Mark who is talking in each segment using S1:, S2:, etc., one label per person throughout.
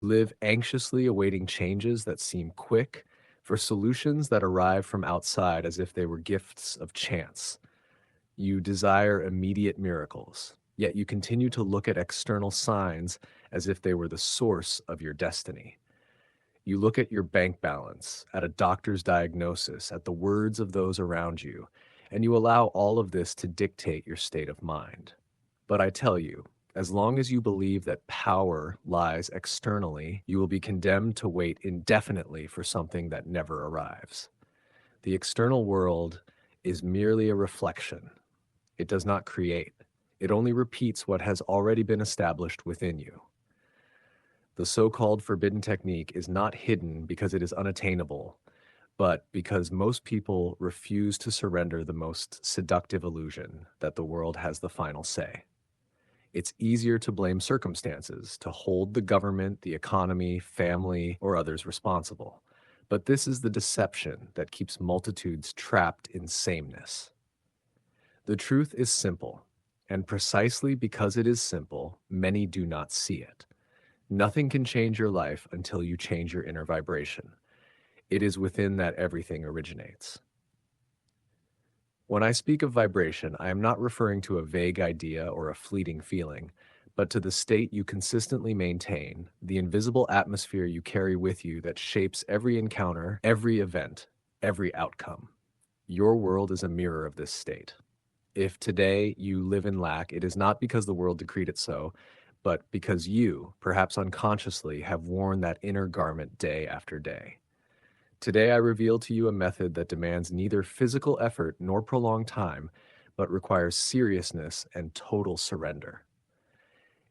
S1: Live anxiously awaiting changes that seem quick, for solutions that arrive from outside as if they were gifts of chance. You desire immediate miracles, yet you continue to look at external signs as if they were the source of your destiny. You look at your bank balance, at a doctor's diagnosis, at the words of those around you, and you allow all of this to dictate your state of mind. But I tell you, as long as you believe that power lies externally, you will be condemned to wait indefinitely for something that never arrives. The external world is merely a reflection. It does not create. It only repeats what has already been established within you. The so-called forbidden technique is not hidden because it is unattainable, but because most people refuse to surrender the most seductive illusion that the world has the final say. It's easier to blame circumstances, to hold the government, the economy, family, or others responsible. But this is the deception that keeps multitudes trapped in sameness. The truth is simple, and precisely because it is simple, many do not see it. Nothing can change your life until you change your inner vibration. It is within that everything originates. When I speak of vibration, I am not referring to a vague idea or a fleeting feeling, but to the state you consistently maintain, the invisible atmosphere you carry with you that shapes every encounter, every event, every outcome. Your world is a mirror of this state. If today you live in lack, it is not because the world decreed it so, but because you, perhaps unconsciously, have worn that inner garment day after day. Today I reveal to you a method that demands neither physical effort nor prolonged time, but requires seriousness and total surrender.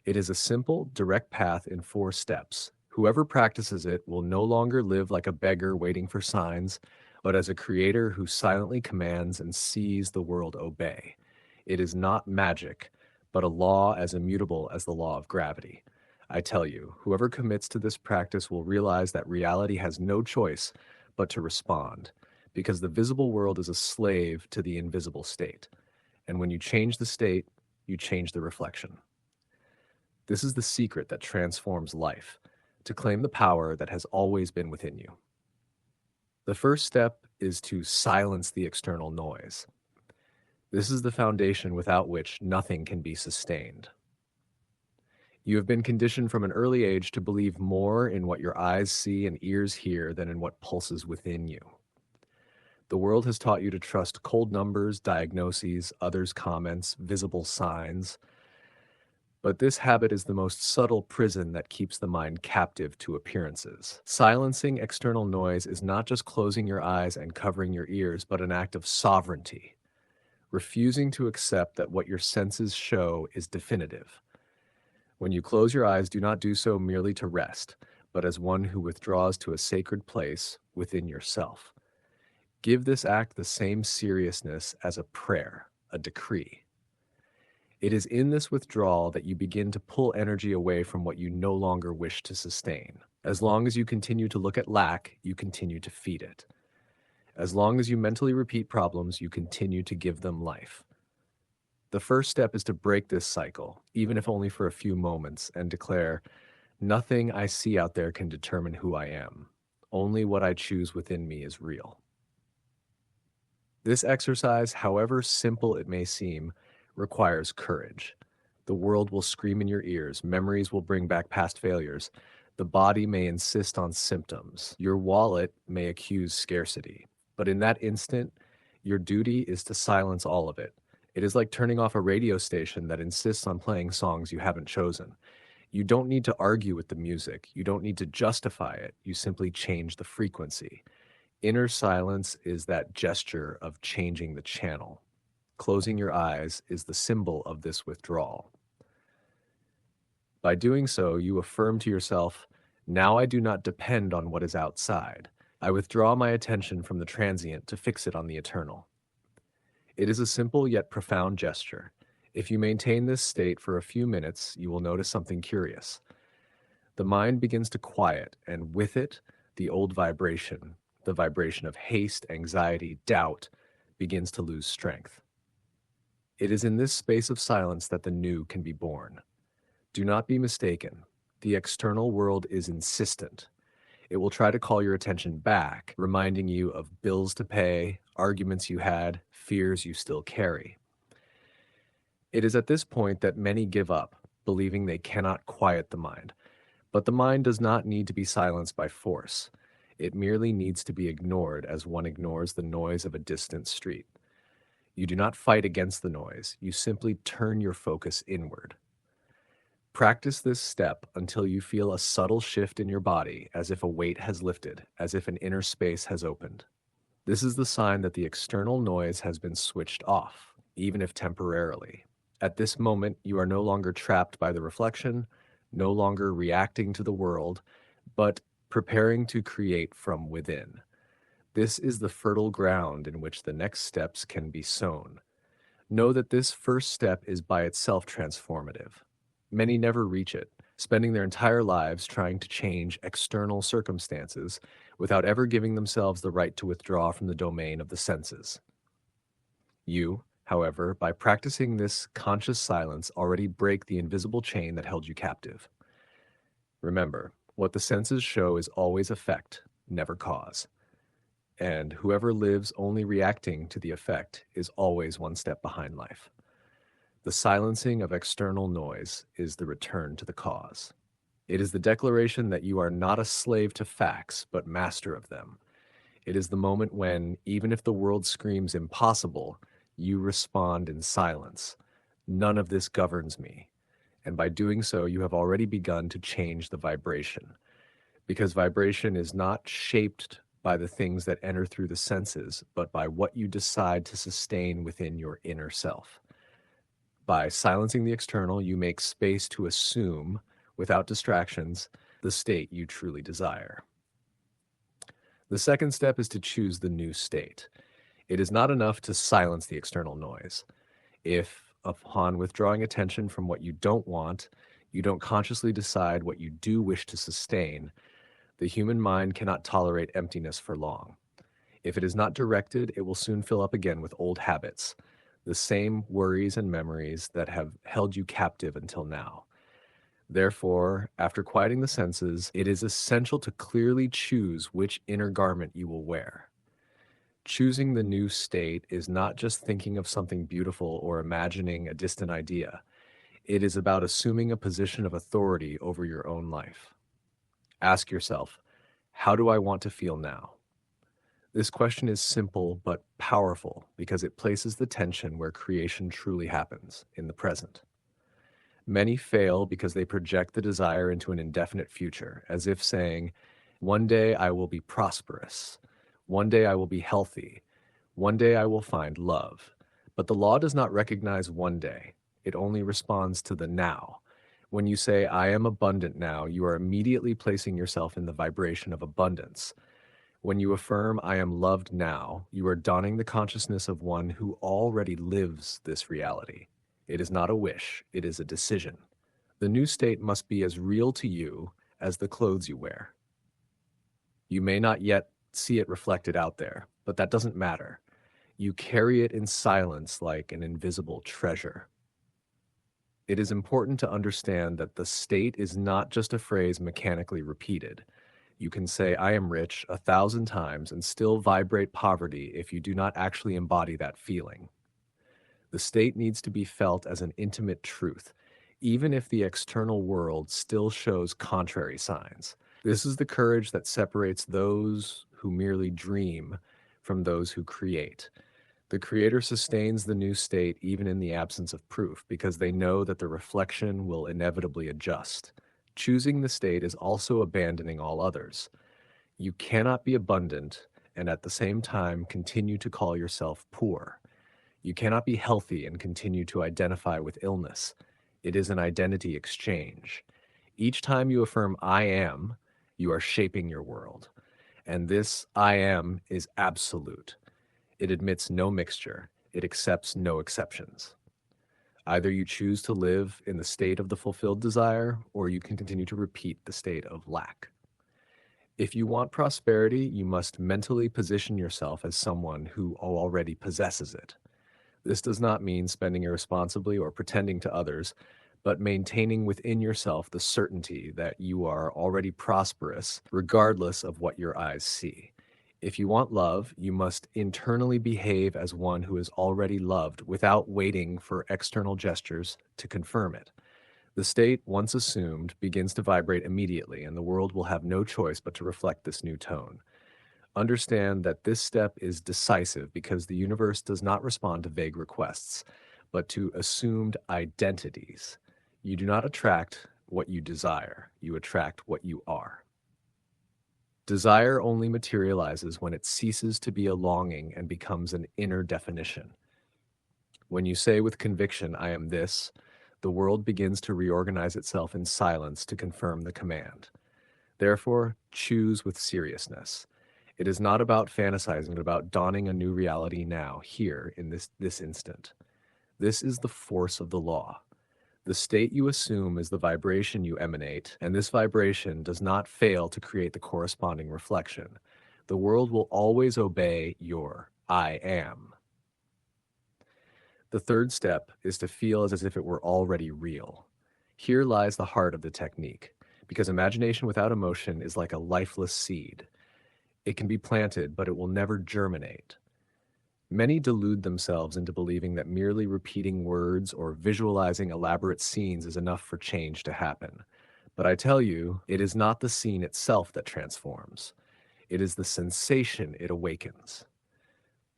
S1: It is a simple, direct path in 4 steps. Whoever practices it will no longer live like a beggar waiting for signs, but as a creator who silently commands and sees the world obey. It is not magic, but a law as immutable as the law of gravity. I tell you, whoever commits to this practice will realize that reality has no choice but to respond, because the visible world is a slave to the invisible state. And when you change the state, you change the reflection. This is the secret that transforms life, to claim the power that has always been within you. The first step is to silence the external noise. This is the foundation without which nothing can be sustained. You have been conditioned from an early age to believe more in what your eyes see and ears hear than in what pulses within you. The world has taught you to trust cold numbers, diagnoses, others' comments, visible signs. But this habit is the most subtle prison that keeps the mind captive to appearances. Silencing external noise is not just closing your eyes and covering your ears, but an act of sovereignty, refusing to accept that what your senses show is definitive. When you close your eyes, do not do so merely to rest, but as one who withdraws to a sacred place within yourself. Give this act the same seriousness as a prayer, a decree. It is in this withdrawal that you begin to pull energy away from what you no longer wish to sustain. As long as you continue to look at lack, you continue to feed it. As long as you mentally repeat problems, you continue to give them life. The first step is to break this cycle, even if only for a few moments, and declare, nothing I see out there can determine who I am. Only what I choose within me is real. This exercise, however simple it may seem, requires courage. The world will scream in your ears, memories will bring back past failures, the body may insist on symptoms, your wallet may accuse scarcity. But in that instant, your duty is to silence all of it. It is like turning off a radio station that insists on playing songs you haven't chosen. You don't need to argue with the music. You don't need to justify it. You simply change the frequency. Inner silence is that gesture of changing the channel. Closing your eyes is the symbol of this withdrawal. By doing so, you affirm to yourself, now I do not depend on what is outside. I withdraw my attention from the transient to fix it on the eternal. It is a simple yet profound gesture. If you maintain this state for a few minutes, you will notice something curious. The mind begins to quiet, and with it, the old vibration, the vibration of haste, anxiety, doubt, begins to lose strength. It is in this space of silence that the new can be born. Do not be mistaken. The external world is insistent. It will try to call your attention back, reminding you of bills to pay, arguments you had, fears you still carry. It is at this point that many give up, believing they cannot quiet the mind. But the mind does not need to be silenced by force. It merely needs to be ignored as one ignores the noise of a distant street. You do not fight against the noise, you simply turn your focus inward. Practice this step until you feel a subtle shift in your body, as if a weight has lifted, as if an inner space has opened. This is the sign that the external noise has been switched off, even if temporarily. At this moment, you are no longer trapped by the reflection, no longer reacting to the world, but preparing to create from within. This is the fertile ground in which the next steps can be sown. Know that this first step is by itself transformative. Many never reach it, spending their entire lives trying to change external circumstances without ever giving themselves the right to withdraw from the domain of the senses. You, however, by practicing this conscious silence, already break the invisible chain that held you captive. Remember, what the senses show is always effect, never cause. And whoever lives only reacting to the effect is always one step behind life. The silencing of external noise is the return to the cause. It is the declaration that you are not a slave to facts, but master of them. It is the moment when, even if the world screams impossible, you respond in silence. None of this governs me. And by doing so, you have already begun to change the vibration. Because vibration is not shaped by the things that enter through the senses, but by what you decide to sustain within your inner self. By silencing the external, you make space to assume, without distractions, the state you truly desire. The second step is to choose the new state. It is not enough to silence the external noise. If, upon withdrawing attention from what you don't want, you don't consciously decide what you do wish to sustain, the human mind cannot tolerate emptiness for long. If it is not directed, it will soon fill up again with old habits, the same worries and memories that have held you captive until now. Therefore, after quieting the senses, it is essential to clearly choose which inner garment you will wear. Choosing the new state is not just thinking of something beautiful or imagining a distant idea. It is about assuming a position of authority over your own life. Ask yourself, how do I want to feel now? This question is simple but powerful because it places the tension where creation truly happens, in the present. Many fail because they project the desire into an indefinite future, as if saying, one day I will be prosperous, one day I will be healthy, one day I will find love. But the law does not recognize one day. It only responds to the now. When you say, I am abundant now, you are immediately placing yourself in the vibration of abundance. When you affirm, I am loved now, you are donning the consciousness of one who already lives this reality. It is not a wish, it is a decision. The new state must be as real to you as the clothes you wear. You may not yet see it reflected out there, but that doesn't matter. You carry it in silence like an invisible treasure. It is important to understand that the state is not just a phrase mechanically repeated. You can say, I am rich 1,000 times and still vibrate poverty if you do not actually embody that feeling. The state needs to be felt as an intimate truth, even if the external world still shows contrary signs. This is the courage that separates those who merely dream from those who create. The creator sustains the new state even in the absence of proof because they know that the reflection will inevitably adjust. Choosing the state is also abandoning all others. You cannot be abundant and at the same time continue to call yourself poor. You cannot be healthy and continue to identify with illness. It is an identity exchange. Each time you affirm I am, you are shaping your world. And this I am is absolute. It admits no mixture. It accepts no exceptions. Either you choose to live in the state of the fulfilled desire, or you can continue to repeat the state of lack. If you want prosperity, you must mentally position yourself as someone who already possesses it. This does not mean spending irresponsibly or pretending to others, but maintaining within yourself the certainty that you are already prosperous, regardless of what your eyes see. If you want love, you must internally behave as one who is already loved without waiting for external gestures to confirm it. The state, once assumed, begins to vibrate immediately, and the world will have no choice but to reflect this new tone. Understand that this step is decisive because the universe does not respond to vague requests, but to assumed identities. You do not attract what you desire, you attract what you are. Desire only materializes when it ceases to be a longing and becomes an inner definition. When you say with conviction, "I am this," the world begins to reorganize itself in silence to confirm the command. Therefore, choose with seriousness. It is not about fantasizing, but about dawning a new reality now, here, in this instant. This is the force of the law. The state you assume is the vibration you emanate, and this vibration does not fail to create the corresponding reflection. The world will always obey your "I am." The third step is to feel as if it were already real. Here lies the heart of the technique, because imagination without emotion is like a lifeless seed. It can be planted, but it will never germinate. Many delude themselves into believing that merely repeating words or visualizing elaborate scenes is enough for change to happen. But I tell you, it is not the scene itself that transforms. It is the sensation it awakens.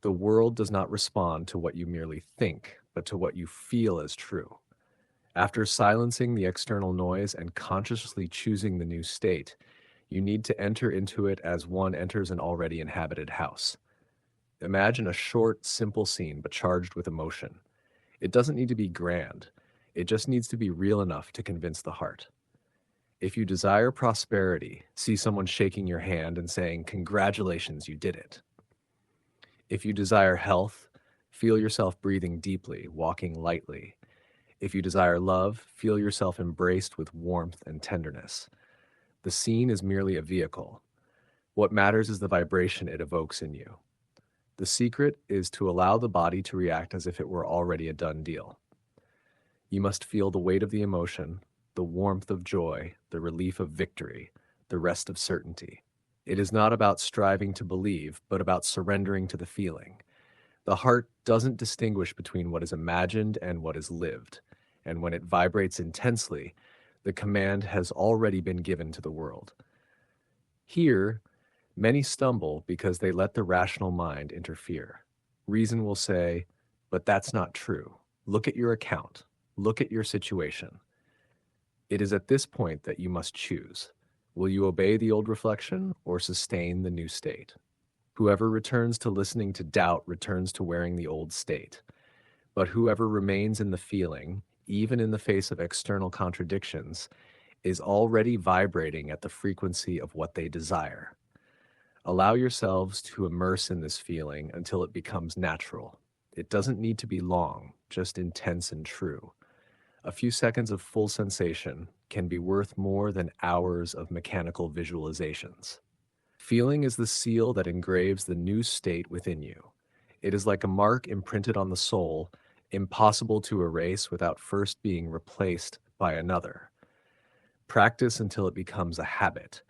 S1: The world does not respond to what you merely think, but to what you feel as true. After silencing the external noise and consciously choosing the new state, you need to enter into it as one enters an already inhabited house. Imagine a short, simple scene, but charged with emotion. It doesn't need to be grand. It just needs to be real enough to convince the heart. If you desire prosperity, see someone shaking your hand and saying, "Congratulations, you did it." If you desire health, feel yourself breathing deeply, walking lightly. If you desire love, feel yourself embraced with warmth and tenderness. The scene is merely a vehicle. What matters is the vibration it evokes in you. The secret is to allow the body to react as if it were already a done deal. You must feel the weight of the emotion, the warmth of joy, the relief of victory, the rest of certainty. It is not about striving to believe, but about surrendering to the feeling. The heart doesn't distinguish between what is imagined and what is lived, and when it vibrates intensely, the command has already been given to the world. Here, many stumble because they let the rational mind interfere. Reason will say, "But that's not true. Look at your account. Look at your situation." It is at this point that you must choose. Will you obey the old reflection or sustain the new state? Whoever returns to listening to doubt returns to wearing the old state. But whoever remains in the feeling, even in the face of external contradictions, is already vibrating at the frequency of what they desire. Allow yourselves to immerse in this feeling until it becomes natural. It doesn't need to be long, just intense and true. A few seconds of full sensation can be worth more than hours of mechanical visualizations. Feeling is the seal that engraves the new state within you. It is like a mark imprinted on the soul, impossible to erase without first being replaced by another. Practice until it becomes a habit.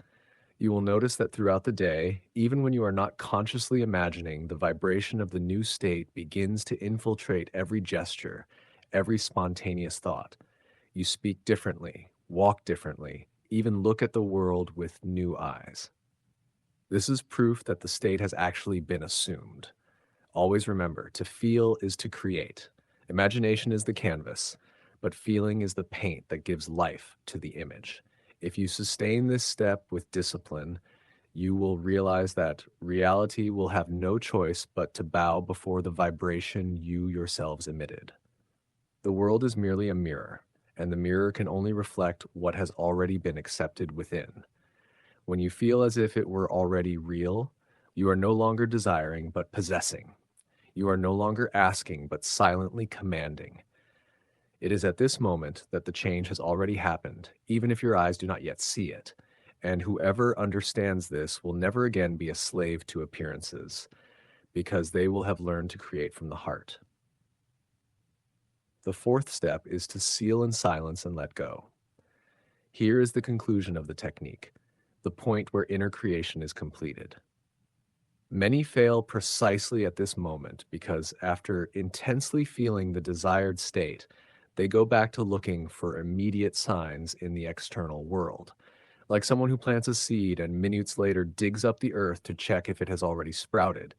S1: You will notice that throughout the day, even when you are not consciously imagining, the vibration of the new state begins to infiltrate every gesture, every spontaneous thought. You speak differently, walk differently, even look at the world with new eyes. This is proof that the state has actually been assumed. Always remember, to feel is to create. Imagination is the canvas, but feeling is the paint that gives life to the image. If you sustain this step with discipline, you will realize that reality will have no choice but to bow before the vibration you yourselves emitted. The world is merely a mirror, and the mirror can only reflect what has already been accepted within. When you feel as if it were already real, you are no longer desiring but possessing. You are no longer asking but silently commanding. It is at this moment that the change has already happened, even if your eyes do not yet see it. And whoever understands this will never again be a slave to appearances, because they will have learned to create from the heart. The fourth step is to seal in silence and let go. Here is the conclusion of the technique, the point where inner creation is completed. Many fail precisely at this moment because after intensely feeling the desired state, they go back to looking for immediate signs in the external world, like someone who plants a seed and minutes later digs up the earth to check if it has already sprouted.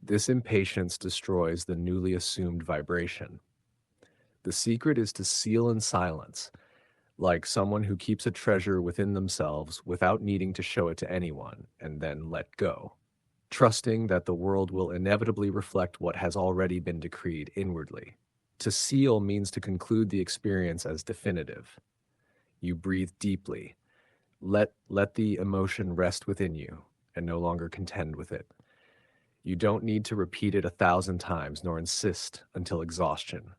S1: This impatience destroys the newly assumed vibration. The secret is to seal in silence, like someone who keeps a treasure within themselves without needing to show it to anyone, and then let go, trusting that the world will inevitably reflect what has already been decreed inwardly. To seal means to conclude the experience as definitive. You breathe deeply. Let the emotion rest within you and no longer contend with it. You don't need to repeat it 1,000 times nor insist until exhaustion.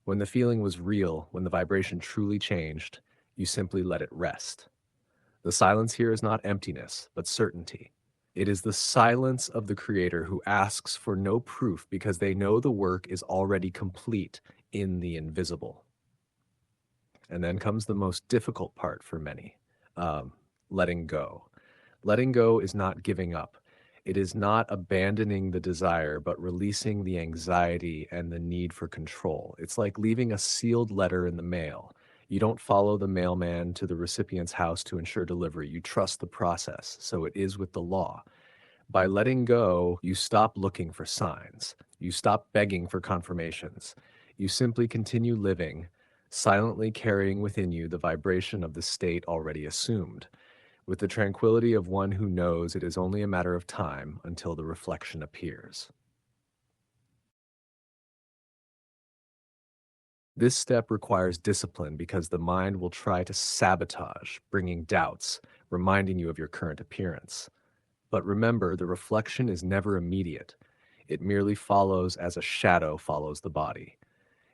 S1: When the feeling was real, when the vibration truly changed, you simply let it rest. The silence here is not emptiness, but certainty. It is the silence of the Creator who asks for no proof because they know the work is already complete in the invisible. And then comes the most difficult part for many, letting go. Letting go is not giving up. It is not abandoning the desire, but releasing the anxiety and the need for control. It's like leaving a sealed letter in the mail. You don't follow the mailman to the recipient's house to ensure delivery. You trust the process. So it is with the law. By letting go, you stop looking for signs. You stop begging for confirmations. You simply continue living, silently carrying within you the vibration of the state already assumed, with the tranquility of one who knows it is only a matter of time until the reflection appears. This step requires discipline because the mind will try to sabotage, bringing doubts, reminding you of your current appearance. But remember, the reflection is never immediate. It merely follows as a shadow follows the body.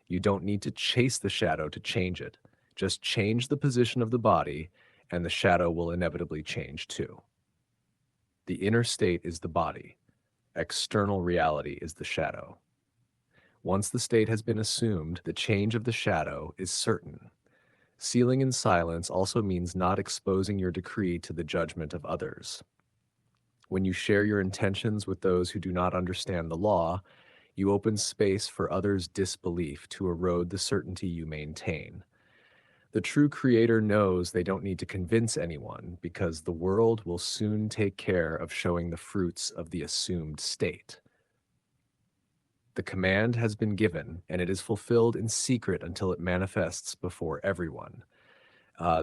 S1: You don't need to chase the shadow to change it. Just change the position of the body, and the shadow will inevitably change too. The inner state is the body. External reality is the shadow. Once the state has been assumed, the change of the shadow is certain. Sealing in silence also means not exposing your decree to the judgment of others. When you share your intentions with those who do not understand the law, you open space for others' disbelief to erode the certainty you maintain. The true Creator knows they don't need to convince anyone because the world will soon take care of showing the fruits of the assumed state. The command has been given, and it is fulfilled in secret until it manifests before everyone.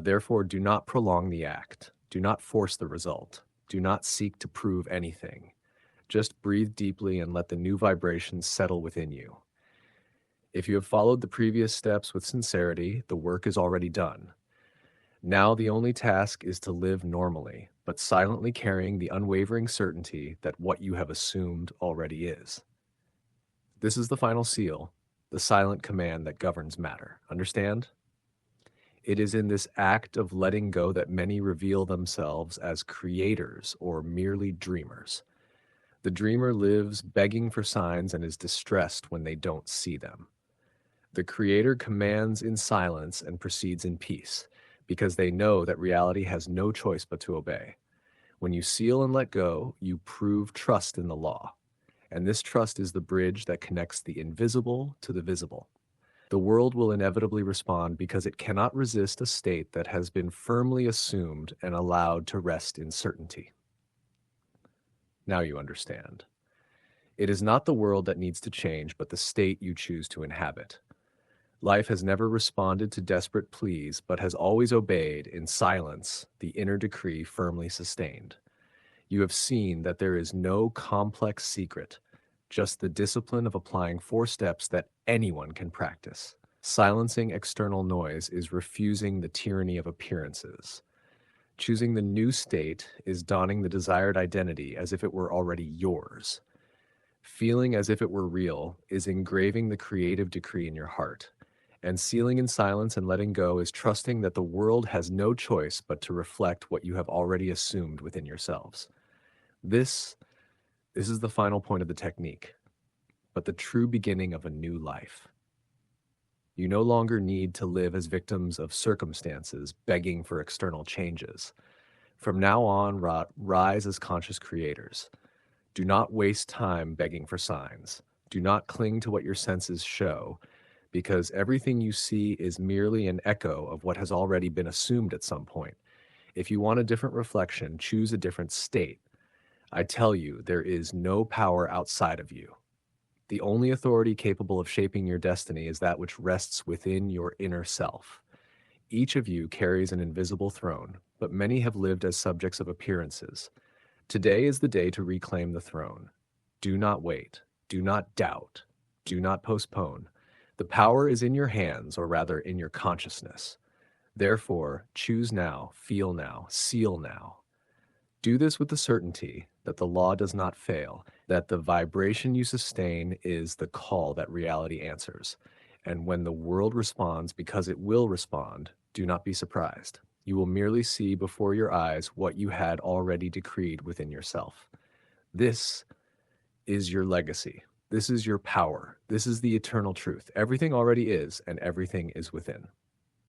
S1: Therefore, do not prolong the act. Do not force the result. Do not seek to prove anything. Just breathe deeply and let the new vibrations settle within you. If you have followed the previous steps with sincerity, the work is already done. Now the only task is to live normally, but silently carrying the unwavering certainty that what you have assumed already is. This is the final seal, the silent command that governs matter. Understand? It is in this act of letting go that many reveal themselves as creators or merely dreamers. The dreamer lives begging for signs and is distressed when they don't see them. The Creator commands in silence and proceeds in peace, because they know that reality has no choice but to obey. When you seal and let go, you prove trust in the law, and this trust is the bridge that connects the invisible to the visible. The world will inevitably respond because it cannot resist a state that has been firmly assumed and allowed to rest in certainty. Now you understand. It is not the world that needs to change, but the state you choose to inhabit. Life has never responded to desperate pleas, but has always obeyed in silence the inner decree firmly sustained. You have seen that there is no complex secret, just the discipline of applying 4 steps that anyone can practice. Silencing external noise is refusing the tyranny of appearances. Choosing the new state is donning the desired identity as if it were already yours. Feeling as if it were real is engraving the creative decree in your heart. And sealing in silence and letting go is trusting that the world has no choice but to reflect what you have already assumed within yourselves. This is the final point of the technique, but the true beginning of a new life. You no longer need to live as victims of circumstances, begging for external changes. From now on, rise as conscious creators. Do not waste time begging for signs. Do not cling to what your senses show, because everything you see is merely an echo of what has already been assumed at some point. If you want a different reflection, choose a different state. I tell you, there is no power outside of you. The only authority capable of shaping your destiny is that which rests within your inner self. Each of you carries an invisible throne, but many have lived as subjects of appearances. Today is the day to reclaim the throne. Do not wait. Do not doubt. Do not postpone. The power is in your hands, or rather in your consciousness. Therefore, choose now, feel now, seal now. Do this with the certainty that the law does not fail, that the vibration you sustain is the call that reality answers. And when the world responds, because it will respond, do not be surprised. You will merely see before your eyes what you had already decreed within yourself. This is your legacy. This is your power. This is the eternal truth. Everything already is, and everything is within.